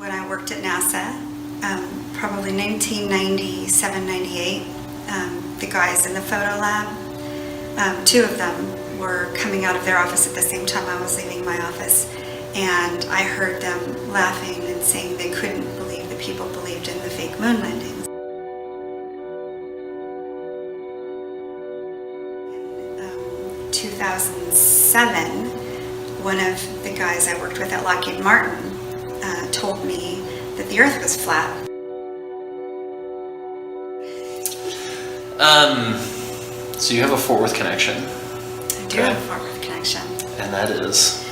When I worked at NASA, probably 1997, 98, the guys in the photo lab, two of them were coming out of their office at the same time I was leaving my office, and I heard them laughing and saying they couldn't believe that people believed in the fake moon landings. In 2007, one of the guys I worked with at Lockheed Martin told me that the Earth was flat. So you have a Fort Worth connection. I do have a Fort Worth connection. And that is?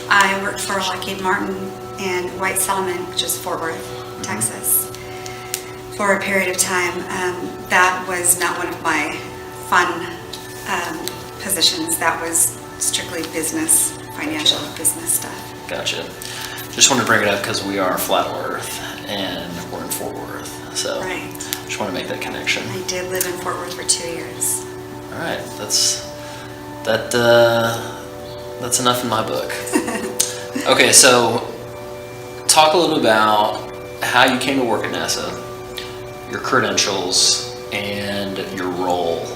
I worked for Lockheed Martin in White Settlement, which is Fort Worth, Texas, for a period of time. That was not one of my fun positions. That was strictly business, financial business stuff. Gotcha. Just wanted to bring it up because we are Flat Earth and we're in Fort Worth. So right. Just want to make that connection. I did live in Fort Worth for 2 years. All right, that's enough in my book. Okay, so talk a little about how you came to work at NASA, your credentials, and your role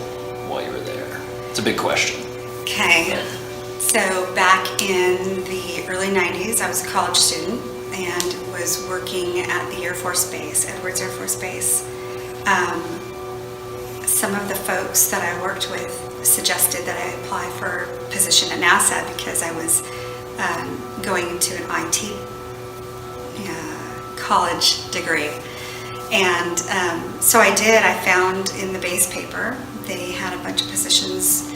while you were there. It's a big question. Okay. Yeah. So back in the early 90s, I was a college student and was working at the Air Force Base, Edwards Air Force Base. Some of the folks that I worked with suggested that I apply for a position at NASA because I was going into an IT college degree. And so I did. I found in the base paper, they had a bunch of positions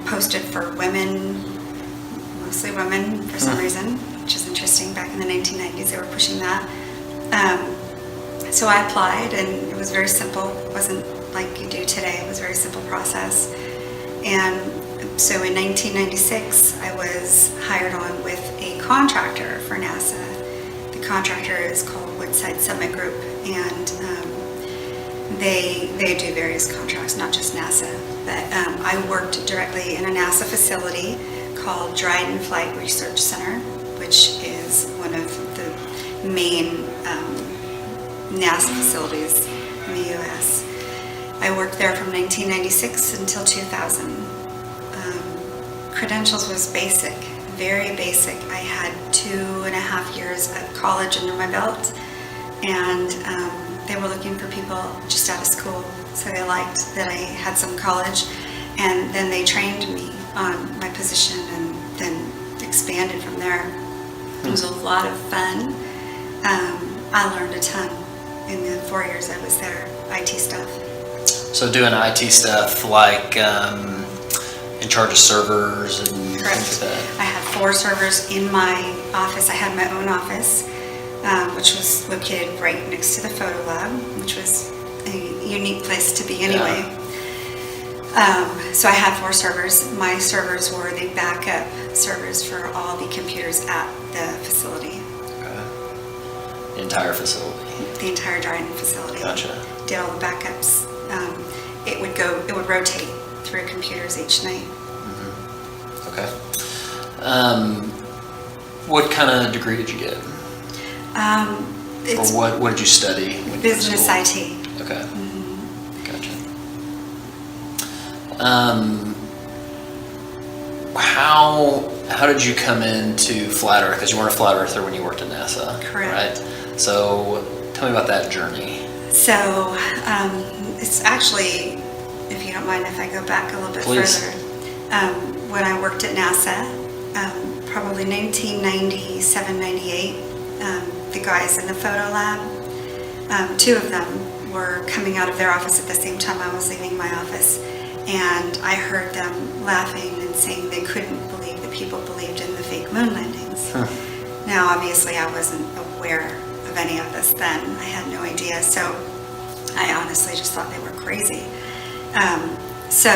posted for women, mostly women for some reason, which is interesting. Back in the 1990s, they were pushing that. So I applied, and it was very simple. It wasn't like you do today. It was a very simple process. And so in 1996, I was hired on with a contractor for NASA. The contractor is called Woodside Summit Group, and they do various contracts, not just NASA. But I worked directly in a NASA facility called Dryden Flight Research Center, which is one of the main NASA facilities in the U.S. I worked there from 1996 until 2000. Credentials was basic, very basic. I had 2.5 years of college under my belt, and they were looking for people just out of school, so they liked that I had some college, and then they trained me on my position and then expanded from there. It was a lot of fun. I learned a ton in the 4 years I was there, IT stuff. So doing IT stuff like in charge of servers and Correct. things like that? I had 4 servers in my office. I had my own office, which was located right next to the photo lab, which was a unique place to be anyway. Yeah. So I had 4 servers. My servers were the backup servers for all the computers at the facility. Okay. The entire facility? The entire Dryden facility. Gotcha. Did all the backups. It would rotate through computers each night. Mm-hmm. Okay. What kind of degree did you get? Or what did you study? Business IT. Okay. Mm-hmm. Gotcha. How did you come into Flat Earth? Because you weren't a Flat Earther when you worked at NASA. Correct. Right? So tell me about that journey. So it's actually, if you don't mind if I go back a little bit Please. further, when I worked at NASA, probably 1997, 98, the guys in the photo lab, 2 of them were coming out of their office at the same time I was leaving my office, and I heard them laughing and saying they couldn't believe that people believed in the fake moon landings. Huh. Now, obviously, I wasn't aware of any of this then. I had no idea, so I honestly just thought they were crazy. So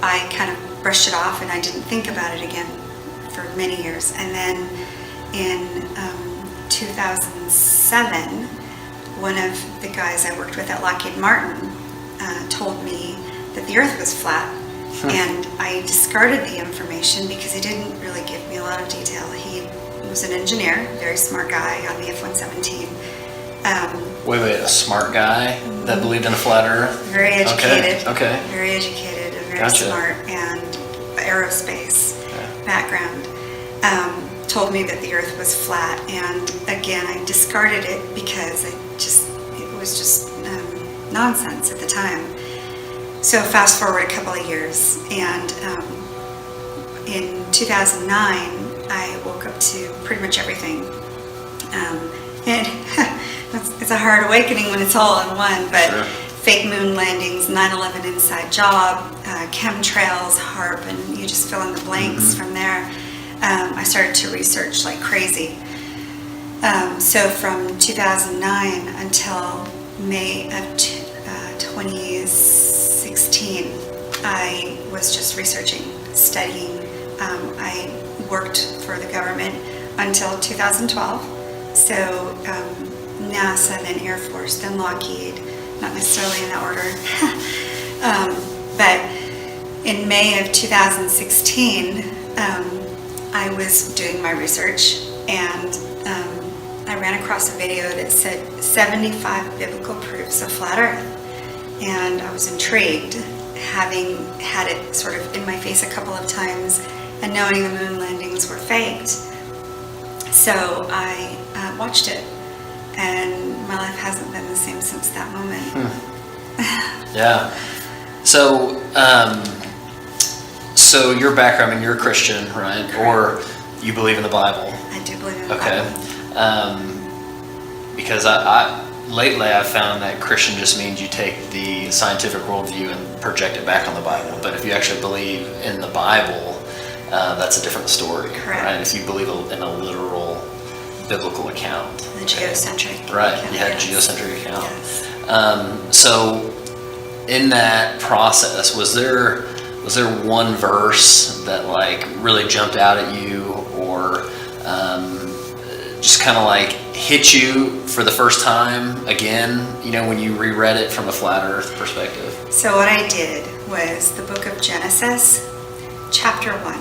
I kind of brushed it off, and I didn't think about it again for many years. And then in 2007, one of the guys I worked with at Lockheed Martin told me that the Earth was flat. And I discarded the information because he didn't really give me a lot of detail. He was an engineer, very smart guy on the F-117. Wait, a smart guy that believed in a flat Earth? Very educated. Okay. Very educated, and very Gotcha. smart, and aerospace background. Told me that the Earth was flat, and again, I discarded it because it was just nonsense at the time. So fast forward a couple of years, and in 2009, I woke up to pretty much everything. And it's a hard awakening when it's all in one, but Sure. fake moon landings, 9/11 inside job, chemtrails, HARP, and you just fill in the blanks from there. I started to research like crazy. So from 2009 until May of 2016, I was just researching, studying. I worked for the government until 2012. So NASA, then Air Force, then Lockheed, not necessarily in that order. But in May of 2016, I was doing my research, and I ran across a video that said 75 biblical proofs of flat Earth. And I was intrigued, having had it sort of in my face a couple of times and knowing the moon landings were faked. So I watched it, and my life hasn't been the same since that moment. Yeah. So your background, I mean, you're a Christian, right? Correct. Or you believe in the Bible? I do believe in the Okay. Bible. Because I lately I've found that Christian just means you take the scientific worldview and project it back on the Bible. But if you actually believe in the Bible, that's a different story, Correct. right? If you believe in a literal biblical account. The geocentric. Right, account, you had a yes. geocentric account. Yes. So in that process, was there one verse that like really jumped out at you, or just kind of like hit you for the first time again, when you reread it from a flat Earth perspective? So what I did was the book of Genesis, chapter 1.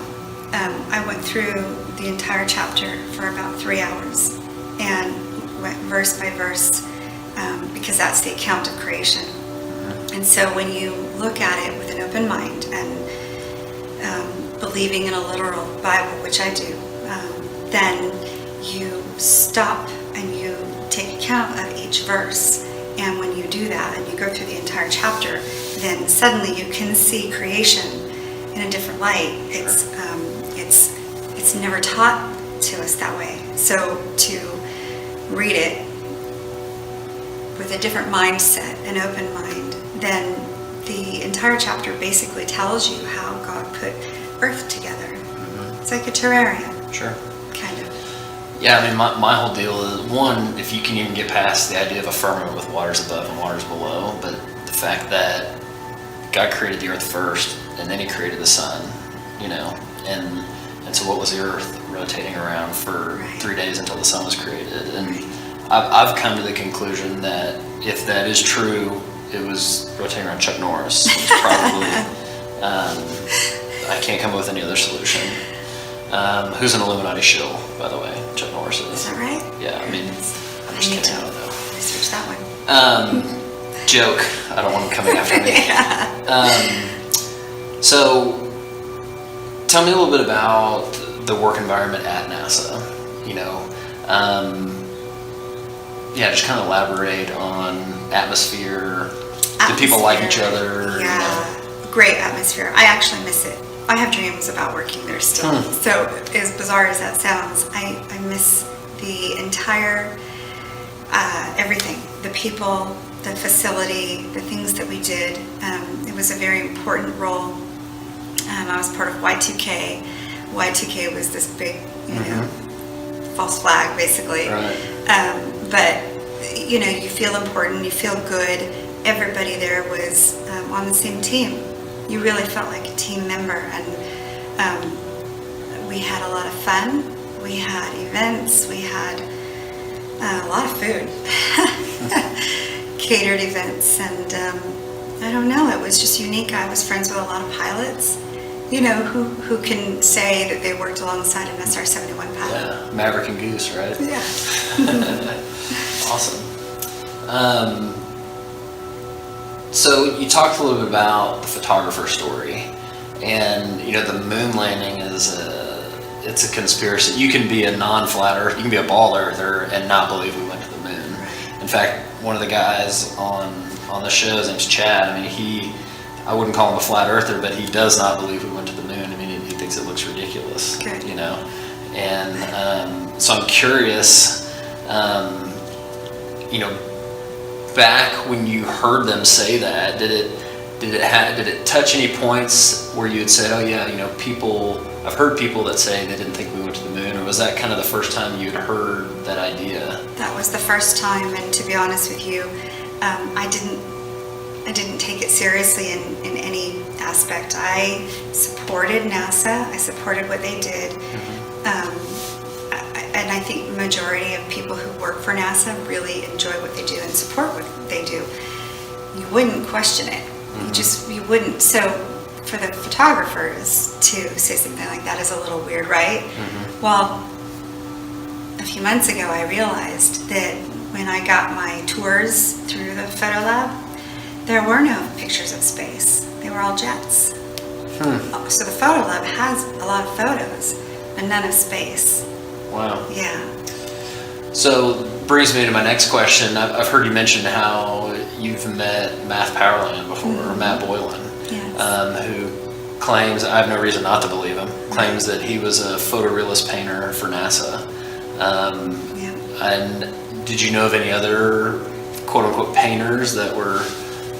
I went through the entire chapter for about 3 hours and went verse by verse, because that's the account of creation. And so when you look at it with an open mind and believing in a literal Bible, which I do, then you stop and you take account of each verse. And when you do that and you go through the entire chapter, then suddenly you can see creation in a different light. It's never taught to us that way. So to read it with a different mindset, an open mind, then the entire chapter basically tells you how God put Earth together. It's like a terrarium. Sure. Kind of. Yeah, I mean, my whole deal is, one, if you can even get past the idea of a firmament with waters above and waters below, but the fact that God created the earth first, and then he created the sun, and so what was the earth rotating around for 3 days until the sun was created? And I've come to the conclusion that if that is true, it was rotating around Chuck Norris. It was probably, I can't come up with any other solution. Who's an Illuminati shill, by the way? Chuck Norris is. Is that right? Yeah, I mean, I'm just kidding, I don't know. Research that one. Joke. I don't want him coming after me. So, tell me a little bit about the work environment at NASA. Just kind of elaborate on atmosphere. Do people like each other? Yeah, great atmosphere. I actually miss it. I have dreams about working there still. So as bizarre as that sounds, I miss the entire, everything. The people, the facility, the things that we did. It was a very important role. I was part of Y2K. Y2K was this big, false flag, basically. Right. But, you feel important, you feel good. Everybody there was on the same team. You really felt like a team member, and we had a lot of fun. We had events. We had a lot of food, catered events, and I don't know. It was just unique. I was friends with a lot of pilots, who can say that they worked alongside an SR-71 pilot. Yeah, Maverick and Goose, right? Yeah. Awesome. So you talked a little bit about the photographer story, and you know the moon landing it's a conspiracy. You can be a non-flat earth, you can be a ball earther and not believe we went to the moon. In fact, one of the guys on the show, his name's Chad. I mean, I wouldn't call him a flat earther, but he does not believe we went to the moon. I mean, he thinks it looks ridiculous. Good. You know, and so I'm curious. You know, back when you heard them say that, did it touch any points where you would say, oh yeah, you know, I've heard people that say they didn't think we went to the moon, or was that kind of the first time you'd heard that idea? That was the first time, and to be honest with you, I didn't take it seriously in any aspect. I supported NASA. I supported what they did. And I think the majority of people who work for NASA really enjoy what they do and support what they do. You wouldn't question it. You wouldn't. So for the photographers to say something like that is a little weird, right? Well, a few months ago I realized that when I got my tours through the photo lab, there were no pictures of space. They were all jets. So the photo lab has a lot of photos, but none of space. Wow. Yeah. So brings me to my next question. I've heard you mention how you've met Matt Powerland before, or Matt Boylan, who claims, I have no reason not to believe him, claims that he was a photorealist painter for NASA. And did you know of any other quote unquote painters that were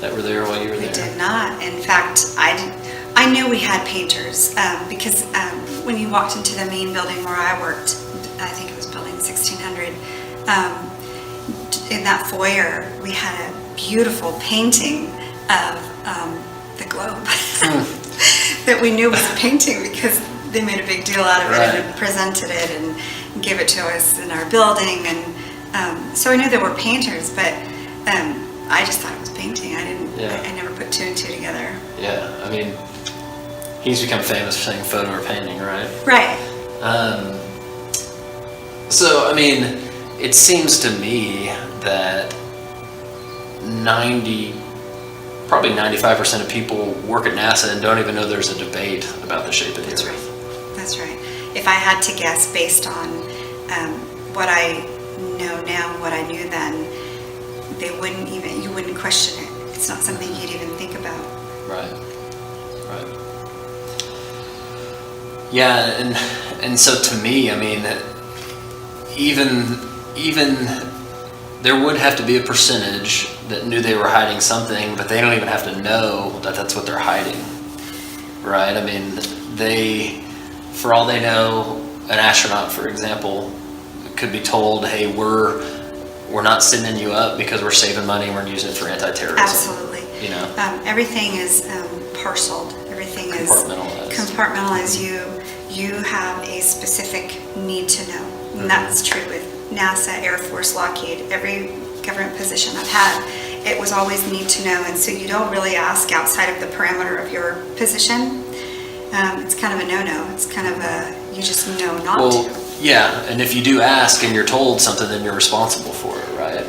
there while you were there? We did not. In fact, I knew we had painters because when you walked into the main building where I worked, I think it was building 1600, in that foyer we had a beautiful painting of the globe that we knew was a painting because they made a big deal out of it and presented it and gave it to us in our building, and so I knew there were painters, but I just thought it was painting. I never put two and two together. Yeah, I mean, he's become famous for saying photo or painting, right? Right. So, I mean, it seems to me that probably 95% of people work at NASA and don't even know there's a debate about the shape of the Earth. That's right. If I had to guess based on what I know now and what I knew then, you wouldn't question it. It's not something you'd even think about. Right. Yeah, and so to me, I mean, even there would have to be a percentage that knew they were hiding something, but they don't even have to know that that's what they're hiding, right? I mean, for all they know, an astronaut, for example, could be told, hey, we're not sending you up because we're saving money and we're using it for anti-terrorism. Absolutely. You know? Everything is parceled. Everything is compartmentalized. You have a specific need to know. And that's true with NASA, Air Force, Lockheed, every government position I've had. It was always need to know, and so you don't really ask outside of the parameter of your position. It's kind of a no-no. It's kind of you just know not to. Yeah, and if you do ask and you're told something, then you're responsible for it, right?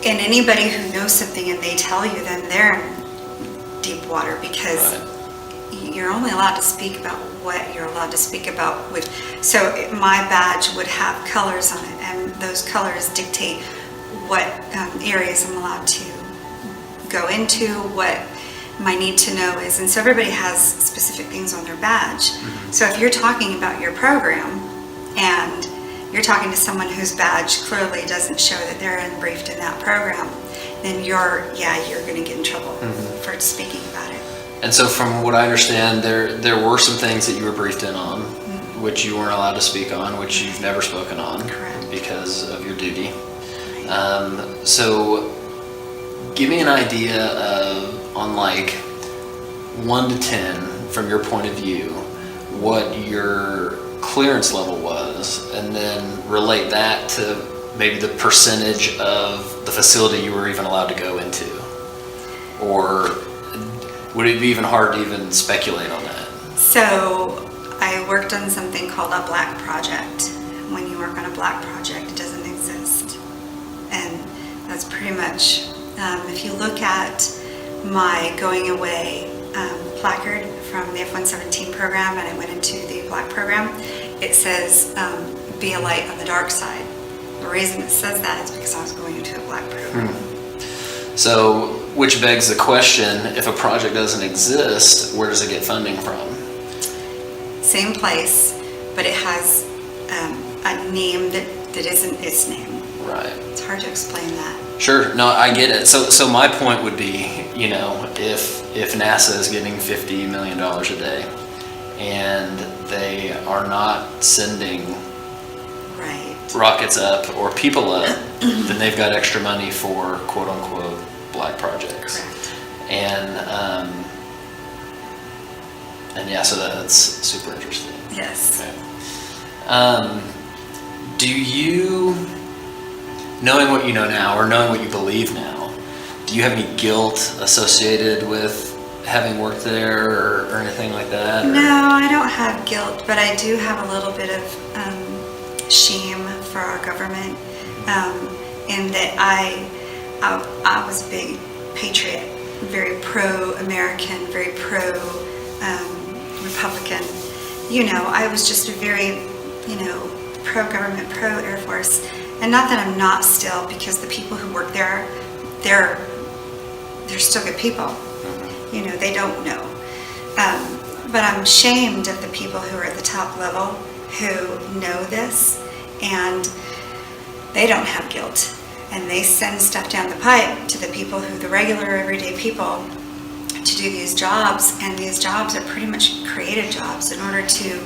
And anybody who knows something and they tell you, then they're in deep water because you're only allowed to speak about what you're allowed to speak about with. So my badge would have colors on it, and those colors dictate what areas I'm allowed to go into, what my need to know is. And so everybody has specific things on their badge. So if you're talking about your program and you're talking to someone whose badge clearly doesn't show that they're briefed in that program, then you're going to get in trouble for speaking about it. And so from what I understand, there were some things that you were briefed in on, which you weren't allowed to speak on, which you've never spoken on. Correct. Because of your duty. So give me an idea of, on like 1 to 10, from your point of view, what your clearance level was, and then relate that to maybe the percentage of the facility you were even allowed to go into. Or would it be even hard to even speculate on that? So I worked on something called a black project. When you a black project. It doesn't exist. And that's pretty much, if you look at my going away placard from the F-117 program, and I went into the black program, it says, be a light on the dark side. The reason it says that is because I was going into a black program. So, which begs the question, if a project doesn't exist, where does it get funding from? Same place, but it has a name that isn't its name. Right. It's hard to explain that. Sure. No, I get it. So my point would be, you know, if NASA is getting $50 million a day and they are not sending rockets up or people up, then they've got extra money for quote unquote black projects. Correct. And yeah, so that's super interesting. Yes. Okay. Do you, knowing what you know now or knowing what you believe now, do you have any guilt associated with having worked there or anything like that? Or? No, I don't have guilt, but I do have a little bit of shame for our government, in that I was a big patriot, very pro-American, very pro-Republican. You know, I was just a very, you know, pro-government, pro-Air Force. And not that I'm not still, because the people who work there, they're still good people. You know, they don't know. But I'm ashamed of the people who are at the top level who know this, and they don't have guilt. And they send stuff down the pipe to the people who, the regular everyday people, to do these jobs. And these jobs are pretty much creative jobs. In order to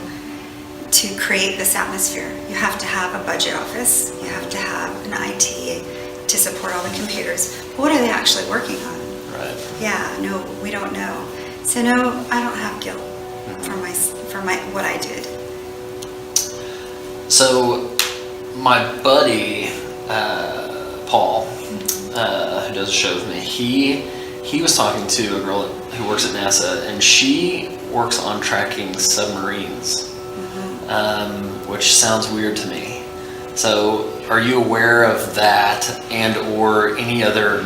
create this atmosphere, you have to have a budget office, you have to have an IT to support all the computers. But what are they actually working on? Right. Yeah, no, we don't know. So no, I don't have guilt for my what I did. So my buddy Paul, who does a show with me, he was talking to a girl who works at NASA, and she works on tracking submarines, which sounds weird to me. So are you aware of that and or any other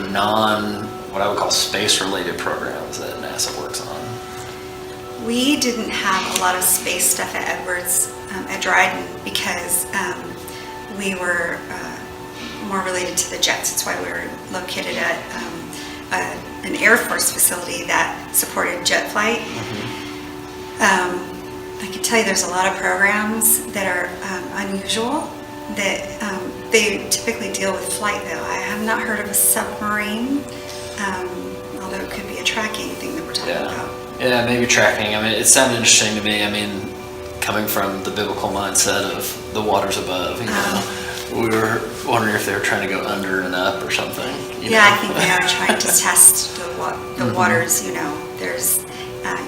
what I would call space-related programs that NASA works on? We didn't have a lot of space stuff at Edwards, at Dryden, because we were more related to the jets. That's why we were located at an Air Force facility that supported jet flight. I can tell you there's a lot of programs that are unusual, that they typically deal with flight, though. I have not heard of a submarine, although it could be a tracking thing that we're talking about. Yeah, maybe tracking. I mean, it sounded interesting to me. I mean, coming from the biblical mindset of the waters above, you know, we were wondering if they were trying to go under and up or something. You know? I think they are trying to test the waters. You know, there's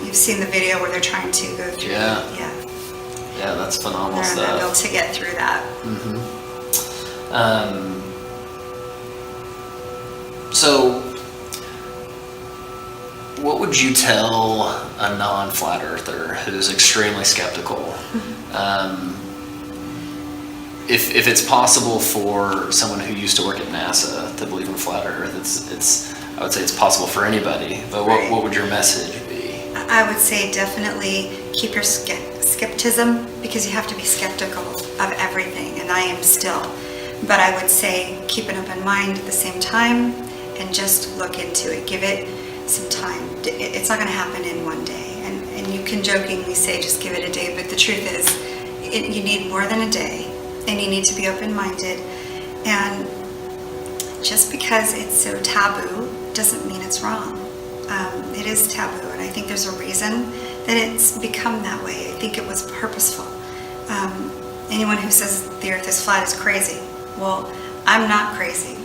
you've seen the video where they're trying to go through. Yeah, that's phenomenal stuff. They're able to get through that. So, what would you tell a non-flat earther who's extremely skeptical? If it's possible for someone who used to work at NASA to believe in flat Earth, it's I would say it's possible for anybody. But what would your message be? I would say definitely keep your skepticism, because you have to be skeptical of everything, and I am still. But I would say keep an open mind at the same time, and just look into it. Give it some time. It's not going to happen in one day. And you can jokingly say just give it a day, but the truth is you need more than a day, and you need to be open-minded. And just because it's so taboo doesn't mean it's wrong. It is taboo, and I think there's a reason that it's become that way. I think it was purposeful. Anyone who says the earth is flat is crazy. Well, I'm not crazy.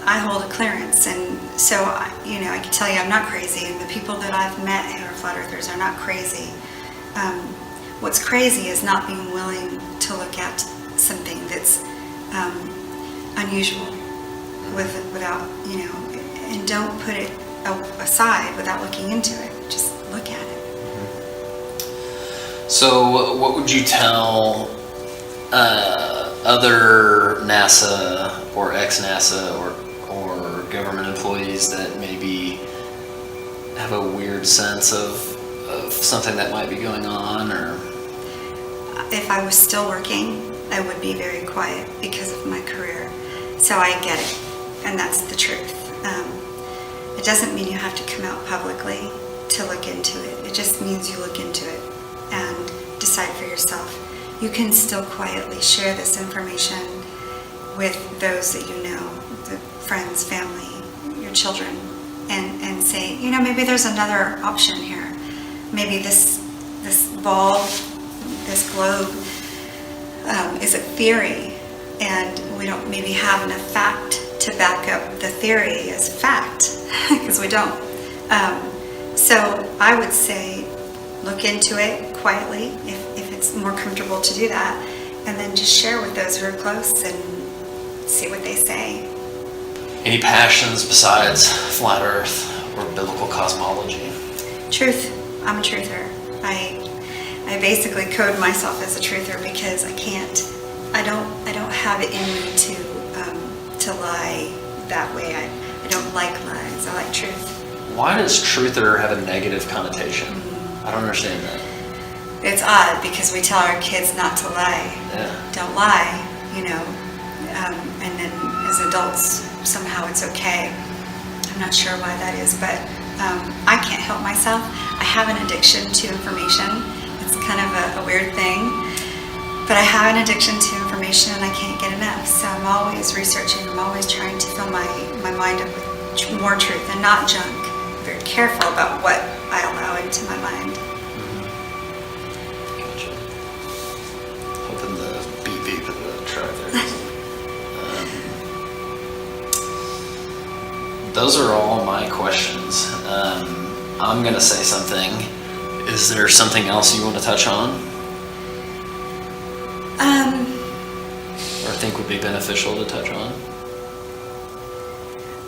I hold a clearance, and so I can tell you I'm not crazy, and the people that I've met who are flat earthers are not crazy. What's crazy is not being willing to look at something that's unusual without, and don't put it aside without looking into it. Just look at it. So what would you tell other NASA or ex-NASA or government employees that maybe have a weird sense of something that might be going on? Or If I was still working, I would be very quiet because of my career. So I get it, and that's the truth. It doesn't mean you have to come out publicly to look into it. It just means you look into it and decide for yourself. You can still quietly share this information with those that you know, the friends, family, your children, and say, maybe there's another option here. Maybe this ball, this globe, is a theory, and we don't maybe have enough fact to back up the theory as fact, because we don't. So I would say look into it quietly if it's more comfortable to do that, and then just share with those who are close and see what they say. any passions besides flat Earth or biblical cosmology? Truth. I'm a truther. I basically code myself as a truther because I don't have it in me to lie that way. I don't like lies. I like truth. Why does truther have a negative connotation? I don't understand that. It's odd because we tell our kids not to lie. Yeah. Don't lie, and then as adults, somehow it's okay. I'm not sure why that is, but I can't help myself. I have an addiction to information. It's kind of a weird thing, but I have an addiction to information and I can't get enough. So I'm always researching. I'm always trying to fill my mind up with more truth and not junk. I'm very careful about what I allow into my mind. Gotcha. Hoping the beep beep of the truck there. Those are all my questions. I'm going to say something. Is there something else you want to touch on? Or think would be beneficial to touch on?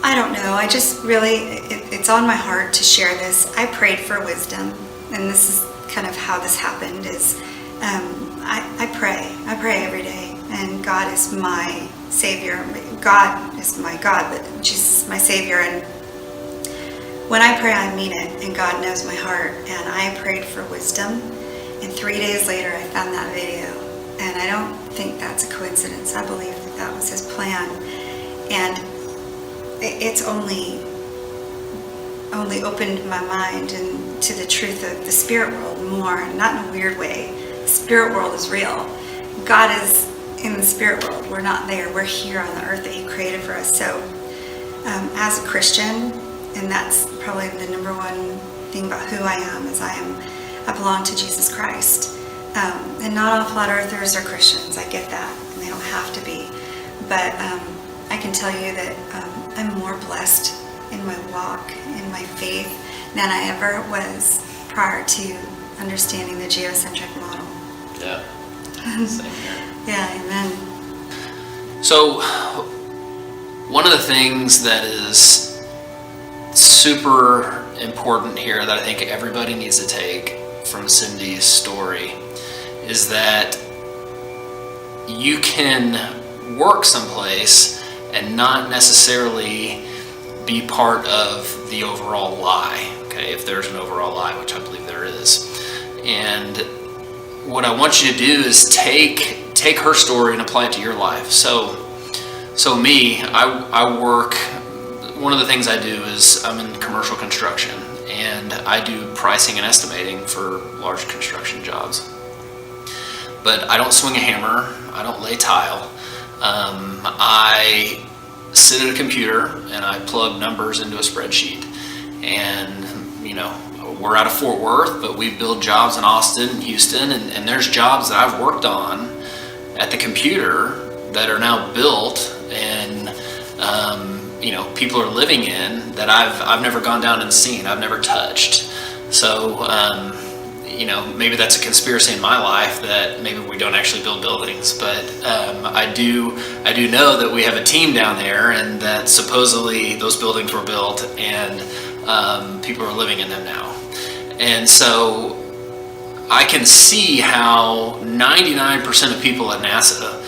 I don't know. I just really, it's on my heart to share this. I prayed for wisdom, and this is kind of how this happened is I pray. I pray every day, and God is my Savior. God is my God, but Jesus is my Savior, and when I pray, I mean it, and God knows my heart, and I prayed for wisdom, and 3 days later, I found that video, and I don't think that's a coincidence. I believe that that was His plan, and it's only opened my mind and to the truth of the spirit world more, not in a weird way. The spirit world is real. God is in the spirit world. We're not there. We're here on the earth that He created for us. So as a Christian, and that's probably the number one thing about who I am, is I belong to Jesus Christ. And not all flat earthers are Christians. I get that, and they don't have to be. But I can tell you that I'm more blessed in my walk, in my faith, than I ever was prior to understanding the geocentric model. Yeah. Same here. Yeah, amen. So, one of the things that is super important here that I think everybody needs to take from Cyndi's story is that you can work someplace and not necessarily be part of the overall lie, okay, if there's an overall lie, which I believe there is. And what I want you to do is take her story and apply it to your life. So me, I work, one of the things I do is I'm in commercial construction, and I do pricing and estimating for large construction jobs. But I don't swing a hammer, I don't lay tile. I sit at a computer and I plug numbers into a spreadsheet. And, we're out of Fort Worth, but we build jobs in Austin and Houston, and there's jobs that I've worked on at the computer that are now built and people are living in that I've never gone down and seen, I've never touched. So maybe that's a conspiracy in my life that maybe we don't actually build buildings, but I do know that we have a team down there, and that supposedly those buildings were built and people are living in them now. And so I can see how 99% of people at NASA,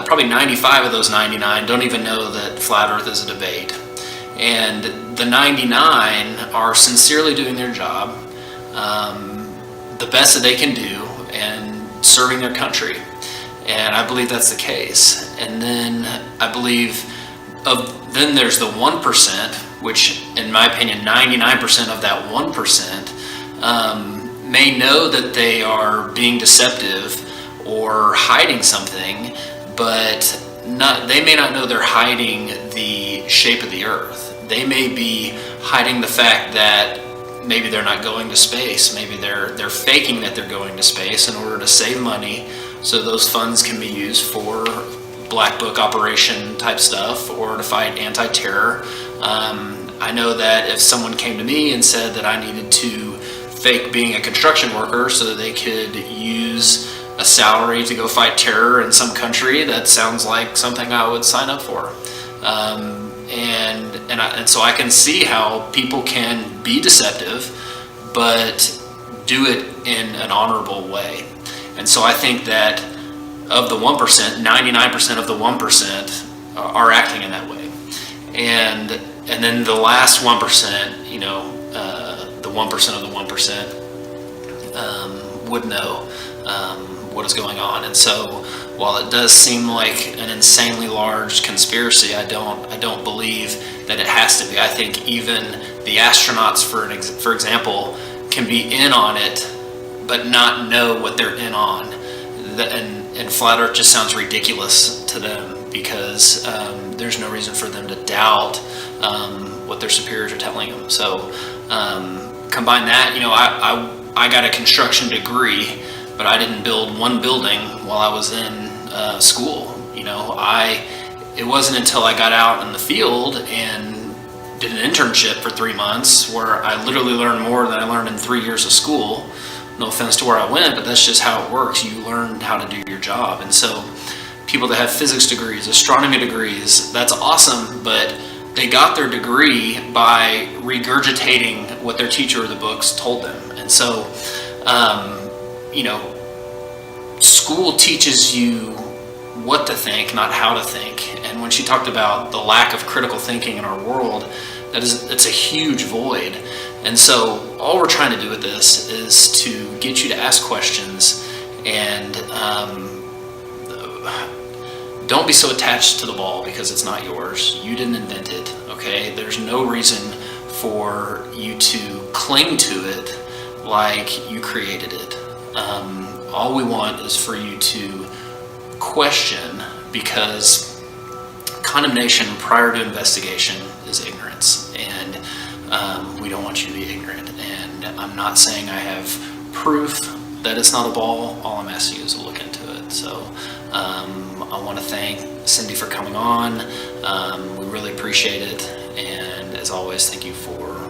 probably 95 of those 99, don't even know that flat Earth is a debate. And the 99 are sincerely doing their job, the best that they can do, and serving their country. And I believe that's the case. And then I believe then there's the 1%, which in my opinion, 99% of that 1% may know that they are being deceptive or hiding something, but they may not know they're hiding the shape of the Earth. They may be hiding the fact that maybe they're not going to space. Maybe they're faking that they're going to space in order to save money, so those funds can be used for black book operation type stuff or to fight anti-terror. I know that if someone came to me and said that I needed to fake being a construction worker so that they could use a salary to go fight terror in some country, that sounds like something I would sign up for. And so I can see how people can be deceptive, but do it in an honorable way. And so I think that of the 1%, 99% of the 1% are acting in that way. And then the last 1%, the 1% of the 1% would know what is going on. And so while it does seem like an insanely large conspiracy, I don't believe that it has to be. I think even the astronauts, for example, can be in on it, but not know what they're in on. And flat Earth just sounds ridiculous to them because there's no reason for them to doubt what their superiors are telling them. So combine that, I got a construction degree, but I didn't build one building while I was in school. It wasn't until I got out in the field and did an internship for 3 months where I literally learned more than I learned in 3 years of school. No offense to where I went, but that's just how it works. You learn how to do your job. And so people that have physics degrees, astronomy degrees, that's awesome, but they got their degree by regurgitating what their teacher or the books told them. And so, school teaches you what to think, not how to think. And when she talked about the lack of critical thinking in our world, it's a huge void. And so all we're trying to do with this is to get you to ask questions and don't be so attached to the ball because it's not yours. You didn't invent it, okay? There's no reason for you to cling to it like you created it. All we want is for you to question, because condemnation prior to investigation is ignorance, and we don't want you to be ignorant. And I'm not saying I have proof that it's not a ball. All I'm asking you is to look into it. So I want to thank Cyndi for coming on. We really appreciate it, and as always, thank you for